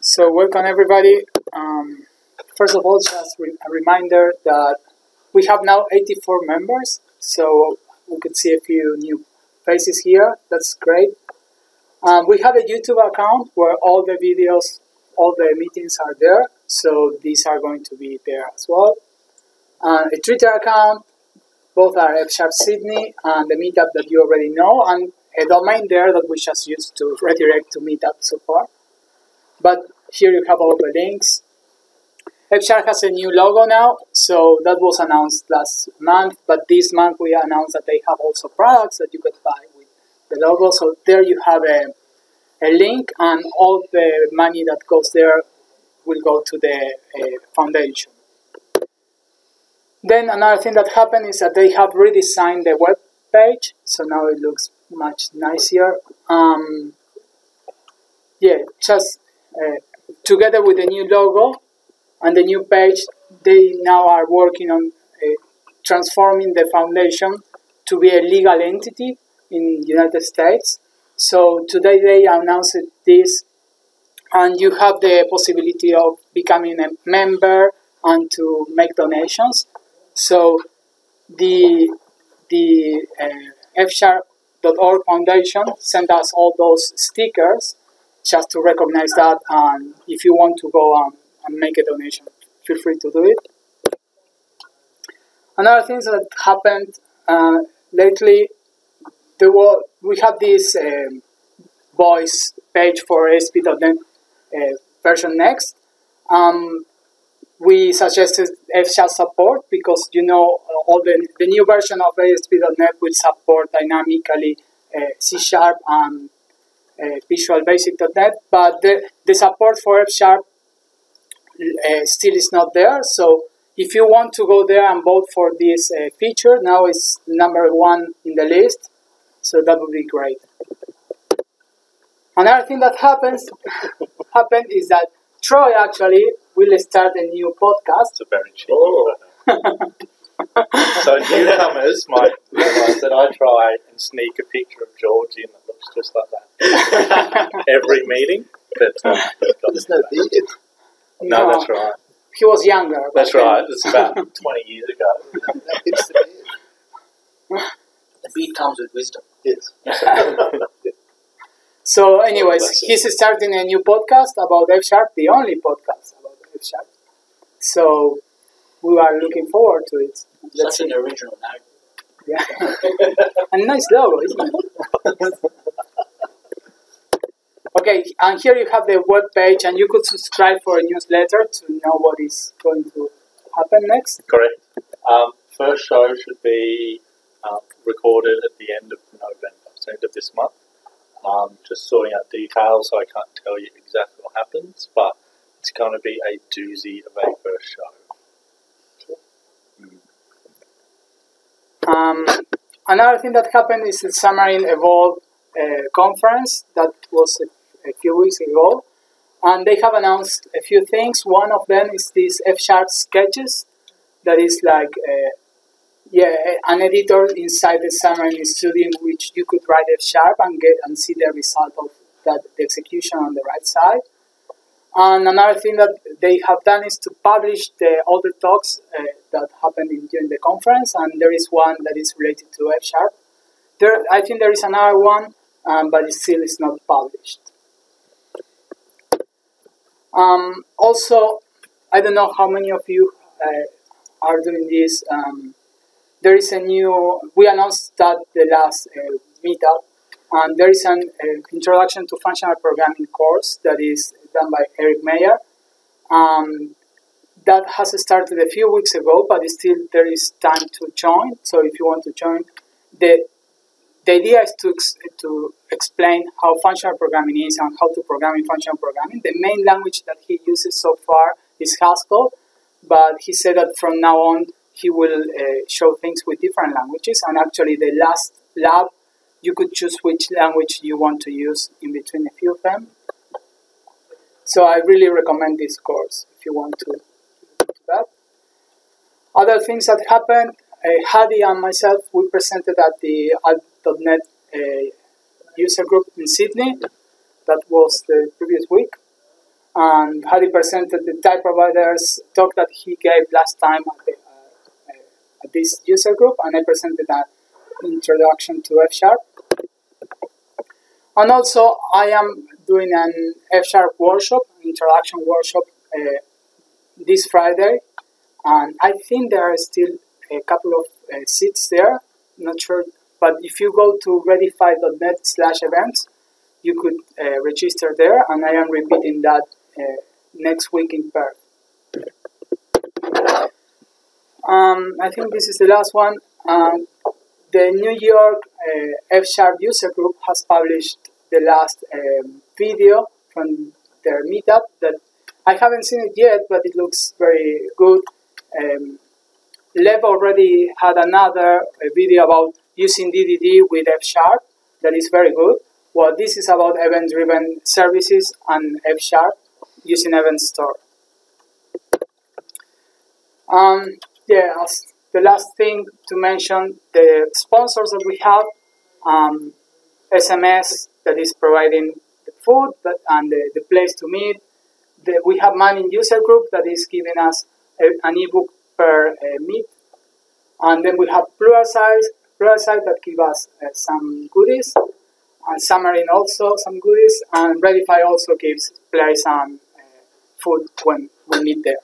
So welcome everybody. First of all, just a reminder that we have now 84 members, so we could see a few new faces here. That's great. We have a YouTube account where all the videos, all the meetings are there, so these are going to be there as well. A Twitter account, both are F# Sydney and the Meetup that you already know, and a domain there that we just used to redirect to Meetup so far. But here you have all the links. F# has a new logo now, so that was announced last month, but this month we announced that they have also products that you could buy with the logo. So there you have a link, and all the money that goes there will go to the foundation. Then another thing that happened is that they have redesigned the web page, so now it looks much nicer. Together with the new logo and the new page, they now are working on transforming the foundation to be a legal entity in the United States. So today they announced this, and you have the possibility of becoming a member and to make donations. So the F#.org Foundation sent us all those stickers just to recognize that, and if you want to go and make a donation, feel free to do it. Another thing that happened lately, we have this voice page for ASP.NET version next. We suggested F# support because all the new version of ASP.NET will support dynamically C# and Visual Basic.NET, but the support for F# still is not there. So if you want to go there and vote for this feature, now it's #1 in the list, so that would be great. Another thing that happened is that Troy actually will start a new podcast. It's a very cheeky. Oh. So newcomers might realize that I try and sneak a picture of George in that looks just like that every meeting. But there's no beard. No, that's right. He was younger. That's right. It's about 20 years ago. It's the beard. The beard comes with wisdom. Yes. So, anyways, he's starting a new podcast about F#, the only podcast about F#. So, we are looking forward to it. Such an original name. Yeah. A nice logo, isn't it? Okay, and here you have the web page, and you could subscribe for a newsletter to know what is going to happen next. Correct. First show should be recorded at the end of November, so end of this month. Just sorting out details, so I can't tell you exactly what happens, but it's going to be a doozy of a first show. Another thing that happened is the Xamarin Evolve conference that was a few weeks ago, and they have announced a few things. One of them is this F# sketches, that is like an editor inside the Xamarin Studio in which you could write F# and see the result of that, the execution on the right side. And another thing that they have done is to publish all the talks that happened during the conference, and there is one that is related to F#. I think there is another one, but it still is not published. Also, I don't know how many of you are doing this. There is we announced that the last meetup, and there is an introduction to functional programming course that is done by Eric Meyer. That has started a few weeks ago, but still there is time to join. So if you want to join, the idea is to explain how functional programming is and how to program in functional programming. The main language that he uses so far is Haskell, but he said that from now on he will show things with different languages. And actually the last lab, you could choose which language you want to use in between a few of them. So I really recommend this course if you want to do that. Other things that happened, Hadi and myself, we presented at the Alt.NET user group in Sydney. That was the previous week. and how he presented the type providers talk that he gave last time at this user group, and I presented an introduction to F#. And also, I am doing an F# workshop, an introduction workshop this Friday, and I think there are still a couple of seats there, not sure, but if you go to readify.net/events, you could register there, and I am repeating that next week in Perth. I think this is the last one. The New York F# user group has published the last video from their meetup that I haven't seen it yet, but it looks very good. Lev already had another video about using DDD with F# that is very good. Well, this is about event-driven services and F# using Event Store. Yeah, as the last thing to mention, the sponsors that we have, SMS that is providing the food and the place to meet. We have Manning User Group that is giving us an ebook per meet. And then we have Pluralsight that gives us some goodies. And Xamarin also some goodies. And Readify also gives players some food when we meet there.